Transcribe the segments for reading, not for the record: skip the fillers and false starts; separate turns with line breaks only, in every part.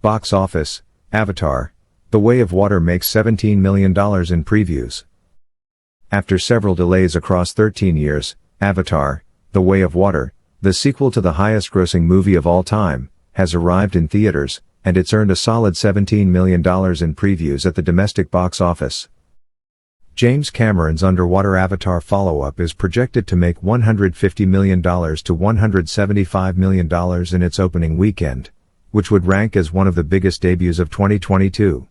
Box office, Avatar: The Way of Water makes $17 million in previews. After several delays across 13 years, Avatar: The Way of Water, the sequel to the highest-grossing movie of all time, has arrived in theaters, and it's earned a solid $17 million in previews at the domestic box office. James Cameron's underwater Avatar follow-up is projected to make $150 million to $175 million in its opening weekend, which would rank as one of the biggest debuts of 2022.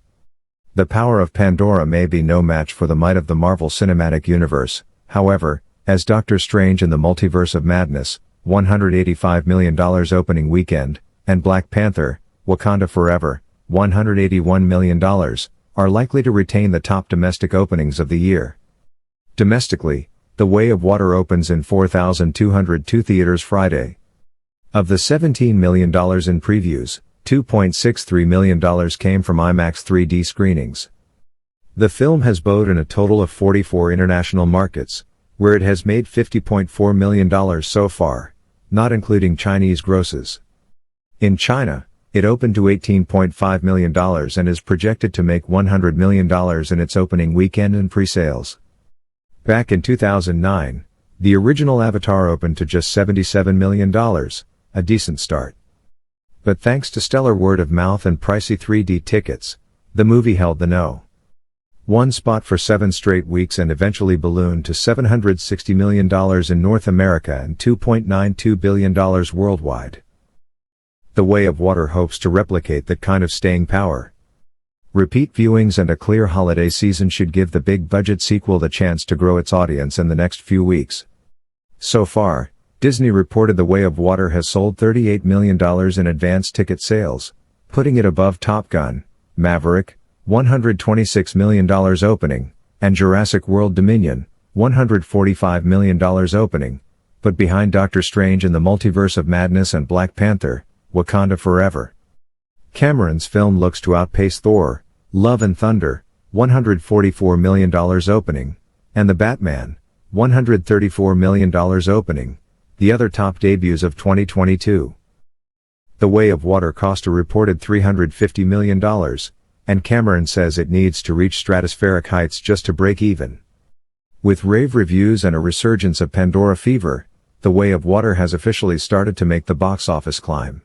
The power of Pandora may be no match for the might of the Marvel Cinematic Universe, however, as Doctor Strange in the Multiverse of Madness, $185 million opening weekend, and Black Panther: Wakanda Forever, $181 million, are likely to retain the top domestic openings of the year. Domestically, The Way of Water opens in 4,202 theaters Friday. Of the $17 million in previews, $2.63 million came from IMAX 3D screenings. The film has boated in a total of 44 international markets, where it has made $50.4 million so far, not including Chinese grosses. In China, it opened to $18.5 million and is projected to make $100 million in its opening weekend and pre-sales. Back in 2009, the original Avatar opened to just $77 million, a decent start. But thanks to stellar word of mouth and pricey 3D tickets, the movie held the No.1 spot for 7 straight weeks and eventually ballooned to $760 million in North America and $2.92 billion worldwide. The Way of Water hopes to replicate that kind of staying power. Repeat viewings and a clear holiday season should give the big-budget sequel the chance to grow its audience in the next few weeks. So far, Disney reported The Way of Water has sold $38 million in advance ticket sales, putting it above Top Gun: Maverick, $126 million opening, and Jurassic World Dominion, $145 million opening, but behind Doctor Strange in the Multiverse of Madness and Black Panther: Wakanda Forever. Cameron's film looks to outpace Thor: Love and Thunder, $144 million opening, and The Batman, $134 million opening, the other top debuts of 2022. The Way of Water cost a reported $350 million, and Cameron says it needs to reach stratospheric heights just to break even. With rave reviews and a resurgence of Pandora fever, The Way of Water has officially started to make the box office climb.